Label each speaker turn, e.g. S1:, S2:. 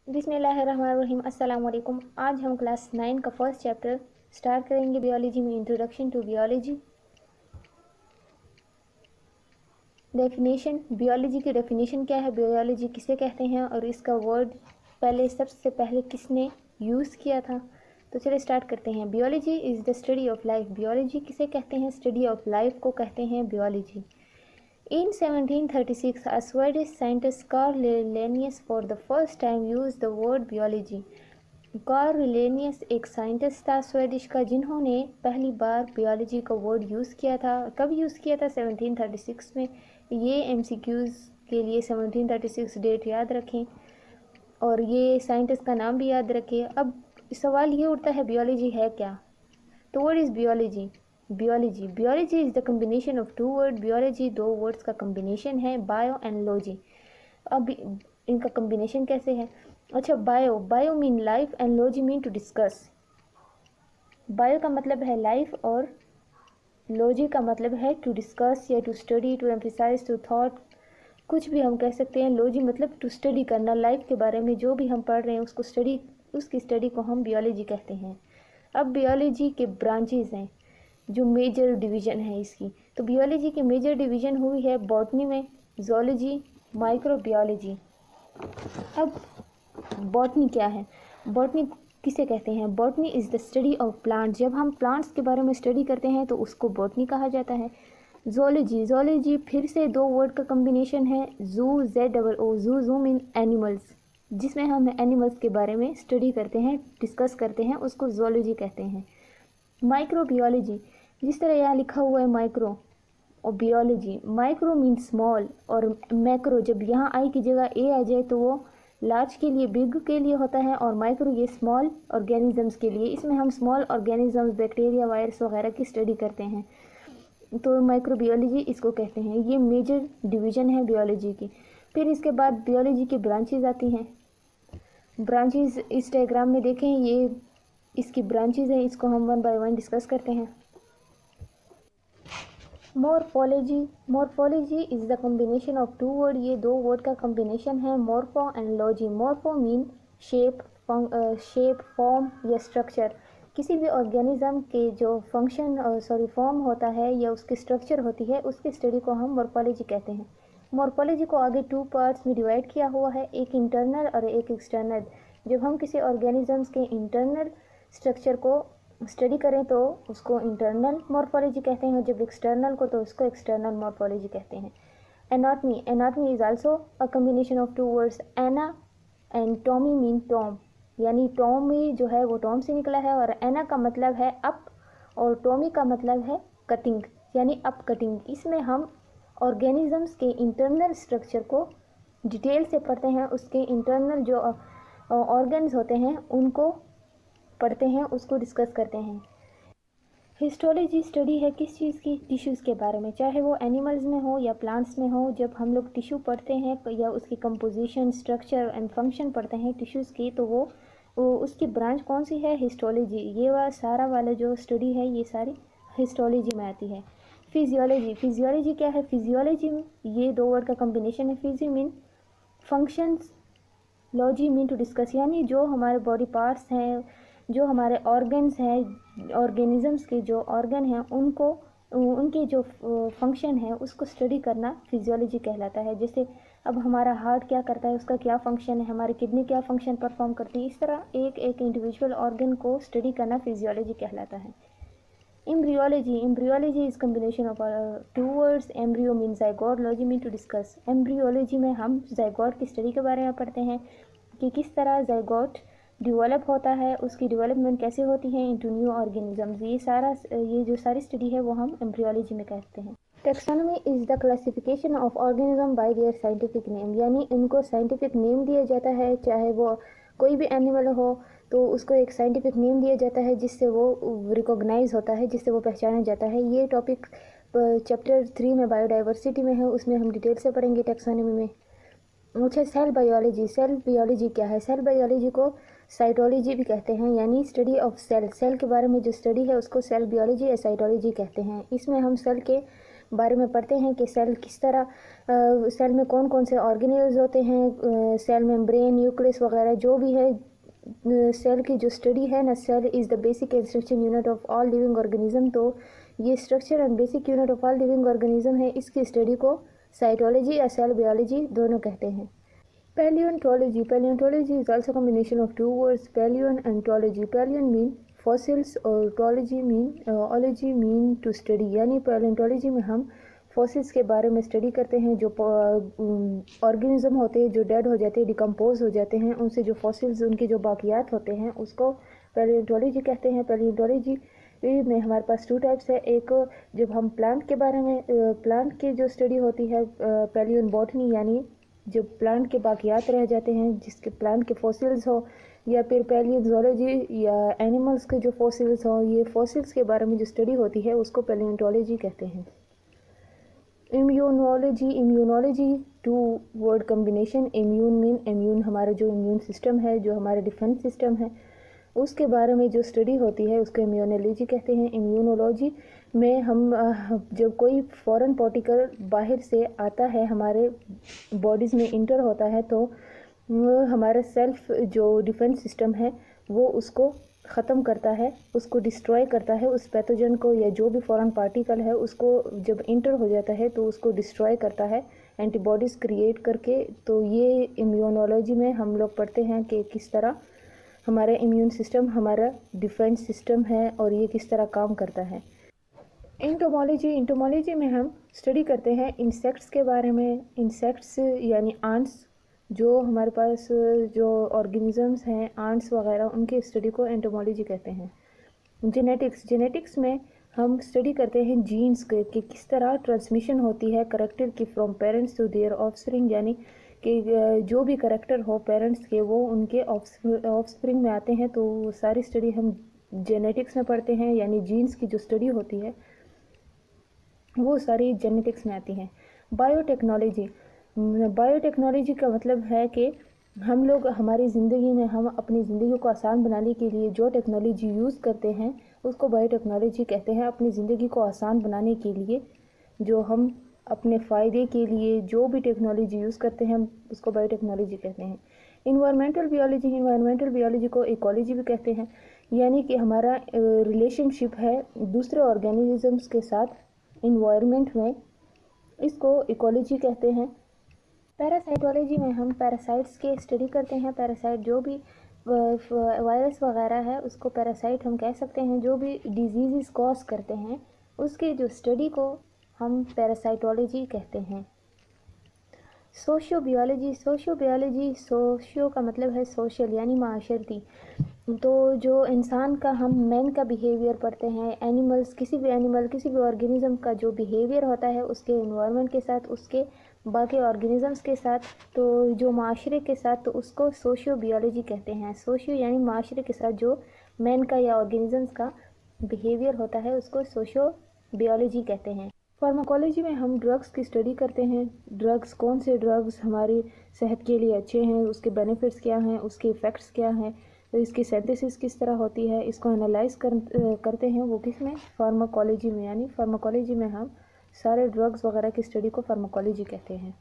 S1: बिस्मिल्लाहिर्रहमानिर्रहीम। अस्सलाम वालेकुम। आज हम क्लास 9 का फर्स्ट चैप्टर स्टार्ट करेंगे बियोलॉजी में, introduction to biology. Definition, biology की डेफिनेशन क्या है, बियोलॉजी किसे कहते हैं और इसका वर्ड सबसे पहले किसने यूज़ किया था। तो चलिए स्टार्ट करते हैं। Biology is the study of life. Biology किसे कहते हैं, स्टडी ऑफ लाइफ को कहते हैं biology. In 1736, a Swedish scientist Carl Linnaeus for the first time used the word biology. Carl Linnaeus एक साइंटिस्ट था स्वेडिश का जिन्होंने पहली बार बियोलॉजी का वर्ड यूज़ किया था। कब यूज़ किया था? 1736 में। ये एमसीक्यूज़ के लिए 1736 डेट याद रखें और ये साइंटिस्ट का नाम भी याद रखें। अब सवाल ये उठता है बियोलॉजी है क्या। तो what is biology? Biology is the combination of two word. Biology दो वर्ड्स का कम्बिनेशन है, बायो एंड लॉजी। अब इनका कम्बिनेशन कैसे है? अच्छा, bio mean life and logy mean to discuss. Bio का मतलब है लाइफ और लॉजी का मतलब है टू डिस्कस या to study, to emphasise, to thought, कुछ भी हम कह सकते हैं। लॉजी मतलब टू स्टडी करना, लाइफ के बारे में जो भी हम पढ़ रहे हैं उसकी स्टडी को हम बियोलॉजी कहते हैं। अब बियोलॉजी के ब्रांचेज हैं, जो मेजर डिवीज़न है इसकी। तो बियोलॉजी की मेजर डिवीज़न हुई है बॉटनी में, ज़ूलॉजी, माइक्रोबियोलॉजी। अब बॉटनी क्या है? बॉटनी किसे कहते हैं? Botany is the study of plant. जब हम प्लांट्स के बारे में स्टडी करते हैं तो उसको बॉटनी कहा जाता है। ज़ूलॉजी फिर से दो वर्ड का कम्बिनेशन है, जू ZOO, जू मीन एनिमल्स, जिसमें हम एनिमल्स के बारे में स्टडी करते हैं, डिस्कस करते हैं, उसको ज़ूलॉजी कहते हैं। माइक्रोबियोलॉजी, जिस तरह यहाँ लिखा हुआ है माइक्रो और बियोलॉजी, माइक्रो मीन स्मॉल और मैक्रो जब यहाँ आई की जगह ए आ जाए तो वो लार्ज के लिए, बिग के लिए होता है, और माइक्रो ये स्मॉल ऑर्गेनिजम्स के लिए। इसमें हम स्मॉल ऑर्गेनिजम्स, बैक्टीरिया, वायरस वगैरह की स्टडी करते हैं, तो माइक्रोबियोलॉजी इसको कहते हैं। ये मेजर डिवीज़न है बियोलॉजी की। फिर इसके बाद बियोलॉजी की ब्रांचेज आती हैं। ब्रांचेज इस डायग्राम में देखें, ये इसकी ब्रांचेज हैं, इसको हम वन बाय वन डिस्कस करते हैं। Morphology is the combination of two word. ये दो वर्ड का कम्बिनेशन है, morpho and logy. Morpho mean shape, form या स्ट्रक्चर। किसी भी ऑर्गेनिज्म के जो फॉर्म होता है या उसकी स्ट्रक्चर होती है, उसकी स्टडी को हम मॉर्फोलॉजी कहते हैं। मॉर्फोलॉजी को आगे टू पार्ट्स में डिवाइड किया हुआ है, एक इंटरनल और एक एक्सटर्नल। जब हम किसी ऑर्गेनिजम्स के इंटरनल स्ट्रक्चर को स्टडी करें तो उसको इंटरनल मॉर्फोलॉजी कहते हैं, जब एक्सटर्नल को तो उसको एक्सटर्नल मॉर्फोलॉजी कहते हैं। Anatomy is also a combination of two words, ana and tomy mean tom, यानी टॉमी जो है वो टॉम से निकला है, और एना का मतलब है अप और टॉमी का मतलब है कटिंग, यानी अप कटिंग। इसमें हम ऑर्गेनिजम्स के इंटरनल स्ट्रक्चर को डिटेल से पढ़ते हैं, उसके इंटरनल जो ऑर्गन्स होते हैं उनको पढ़ते हैं, उसको डिस्कस करते हैं। हिस्टोलॉजी स्टडी है किस चीज़ की? टिश्यूज़ के बारे में, चाहे वो एनिमल्स में हो या प्लांट्स में हो। जब हम लोग टिश्यू पढ़ते हैं या उसकी कंपोजिशन, स्ट्रक्चर एंड फंक्शन पढ़ते हैं टिश्यूज़ की, तो वो उसकी ब्रांच कौन सी है? हिस्टोलॉजी। ये सारा वाला जो स्टडी है ये सारी हिस्टोलॉजी में आती है। फिजियोलॉजी क्या है? फिजियोलॉजी में ये दो वर्ड का कम्बिनेशन है, physi mean functions, logy mean to discuss, यानी जो हमारे बॉडी पार्ट्स हैं, जो हमारे ऑर्गन्स हैं, ऑर्गेनिजम्स के जो ऑर्गन हैं उनके जो फंक्शन है उसको स्टडी करना फिजियोलॉजी कहलाता है। जैसे अब हमारा हार्ट क्या करता है, उसका क्या फंक्शन है, हमारी किडनी क्या फंक्शन परफॉर्म करती है, इस तरह एक एक इंडिविजुअल ऑर्गन को स्टडी करना फिजियोलॉजी कहलाता है। Embryology is combination of two words, embryo mean zygote, logy mean to discuss. Embryology में हम ज़ायगोट की स्टडी के बारे में पढ़ते हैं कि किस तरह ज़ायगोट डिवेलप होता है, उसकी डेवलपमेंट कैसे होती है इनटू न्यू ऑर्गेनिजम्स। ये जो सारी स्टडी है वो हम एम्ब्रियोलॉजी में कहते हैं। Taxonomy is the classification of organism by there scientific name, यानी इनको साइंटिफिक नेम दिया जाता है। चाहे वो कोई भी एनिमल हो तो उसको एक साइंटिफिक नेम दिया जाता है जिससे वो रिकॉग्नाइज होता है, जिससे वो पहचाना जाता है। ये टॉपिक चैप्टर 3 में बायोडाइवर्सिटी में है, उसमें हम डिटेल से पढ़ेंगे टेक्सोनॉमी में। अच्छा, सेल बायोलॉजी क्या है? सेल बायोलॉजी को साइटोलॉजी भी कहते हैं, यानी स्टडी ऑफ सेल के बारे में जो स्टडी है उसको सेल बायोलॉजी या साइटोलॉजी कहते हैं। इसमें हम सेल के बारे में पढ़ते हैं कि सेल किस तरह, सेल में कौन कौन से ऑर्गेनेल्स होते हैं, सेल मेम्ब्रेन, न्यूक्लियस वगैरह जो भी है। सेल की जो स्टडी है ना, cell is the basic and structure unit of all living organism. तो ये structure and basic unit of all living organism है। इसकी स्टडी को साइटोलॉजी या सेल बायोलॉजी दोनों कहते हैं। Palaeontology, palaeontology is also combination of two words, paleon and tology. Paleon mean fossils और tology mean ology mean to study. यानी palaeontology में हम फॉसिल्स के बारे में स्टडी करते हैं, जो ऑर्गेनिज्म होते हैं जो डेड हो जाते हैं, डिकम्पोज हो जाते हैं, उनसे जो फॉसिल्स उनके जो बाकियात होते हैं उसको पैलियोंटोलॉजी कहते हैं। पैलियोंटोलॉजी में हमारे पास टू टाइप्स है। एक जब हम प्लांट के बारे में, प्लांट की जो स्टडी होती है पैलियन बॉटनी, यानी जो प्लांट के बाकियात रह जाते हैं जिसके प्लांट के फॉसिल्स हो, या फिर पैलियोंटोलॉजी या एनिमल्स के जो फॉसिल्स हो, ये फॉसिल्स के बारे में जो स्टडी होती है उसको पैलियोंटोलॉजी कहते हैं। Immunology, immunology two word combination. Immune mean immune हमारा जो इम्यून सिस्टम है, जो हमारा डिफेंस सिस्टम है, उसके बारे में जो स्टडी होती है उसको इम्यूनोलॉजी कहते हैं। इम्यूनोलॉजी में हम जब कोई फॉरेन पार्टिकल बाहर से आता है, हमारे बॉडीज़ में इंटर होता है, तो हमारा सेल्फ जो डिफेंस सिस्टम है वो उसको ख़त्म करता है, उसको डिस्ट्रॉय करता है, उस पैथोजन को या जो भी फॉरेन पार्टिकल है उसको जब इंटर हो जाता है तो उसको डिस्ट्रॉय करता है एंटीबॉडीज़ क्रिएट करके। तो ये इम्यूनोलॉजी में हम लोग पढ़ते हैं कि किस तरह हमारा इम्यून सिस्टम हमारा डिफेंस सिस्टम है और ये किस तरह काम करता है। एंटोमोलॉजी, एंटोमोलॉजी में हम स्टडी करते हैं इंसेक्ट्स के बारे में। इंसेक्ट्स यानी आंट्स, जो हमारे पास जो ऑर्गेनिजम्स हैं आंट्स वगैरह, उनके स्टडी को एंटोमोलॉजी कहते हैं। जेनेटिक्स, जेनेटिक्स में हम स्टडी करते हैं जीन्स के कि किस तरह ट्रांसमिशन होती है करेक्टर की from parents to their offspring, यानी कि जो भी करेक्टर हो पेरेंट्स के वो उनके ऑफस्प्रिंग में आते हैं। तो वो सारी स्टडी हम जेनेटिक्स में पढ़ते हैं, यानी जीन्स की जो स्टडी होती है वो सारी जेनेटिक्स में आती हैं। बायोटेक्नोलॉजी, बायोटेक्नोलॉजी का मतलब है कि हम लोग हमारी ज़िंदगी में, हम अपनी ज़िंदगी को आसान बनाने के लिए जो टेक्नोलॉजी यूज़ करते हैं उसको बायोटेक्नोलॉजी कहते हैं। अपनी ज़िंदगी को आसान बनाने के लिए जो हम अपने फ़ायदे के लिए जो भी टेक्नोलॉजी यूज़ करते हैं उसको बायोटेक्नोलॉजी कहते हैं। इन्वायरमेंटल बायोलॉजी, इन्वायरमेंटल बायोलॉजी को इकोलॉजी भी कहते हैं, यानी कि हमारा रिलेशनशिप है दूसरे ऑर्गेनिजम्स के साथ इन्वायरमेंट में, इसको इकोलॉजी कहते हैं। पैरासाइटोलॉजी में हम पैरासाइट्स के स्टडी करते हैं। पैरासाइट जो भी वायरस वगैरह है उसको पैरासाइट हम कह सकते हैं। जो भी डिजीज़ कॉज करते हैं उसकी जो स्टडी को हम पैरासाइटोलॉजी कहते हैं। सोशियोबियोलॉजी, सोशियोबियोलॉजी, सोशियो का मतलब है सोशल यानी माशरती। तो जो इंसान का, हम मैन का बिहेवियर पढ़ते हैं, एनिमल्स, किसी भी एनिमल, किसी भी ऑर्गेनिज्म का जो बिहेवियर होता है उसके एनवायरनमेंट के साथ, उसके बाकी ऑर्गेनिजम्स के साथ, तो जो माशरे के साथ, तो उसको सोशियोबियोलॉजी कहते हैं। सोशियो यानी माशरे के साथ जो मैन का या ऑर्गेनिजम्स का बिहेवियर होता है उसको सोशियोबियोलॉजी कहते हैं। फार्माकोलॉजी में हम ड्रग्स की स्टडी करते हैं। ड्रग्स, कौन से ड्रग्स हमारी सेहत के लिए अच्छे हैं, उसके बेनिफिट्स क्या हैं, उसके इफ़ेक्ट्स क्या हैं, तो इसकी सिंथेसिस किस तरह होती है, इसको एनालाइज करते हैं। वो किस में? फार्माकोलॉजी में। यानी फार्माकोलॉजी में हम सारे ड्रग्स वगैरह की स्टडी को फार्माकोलॉजी कहते हैं।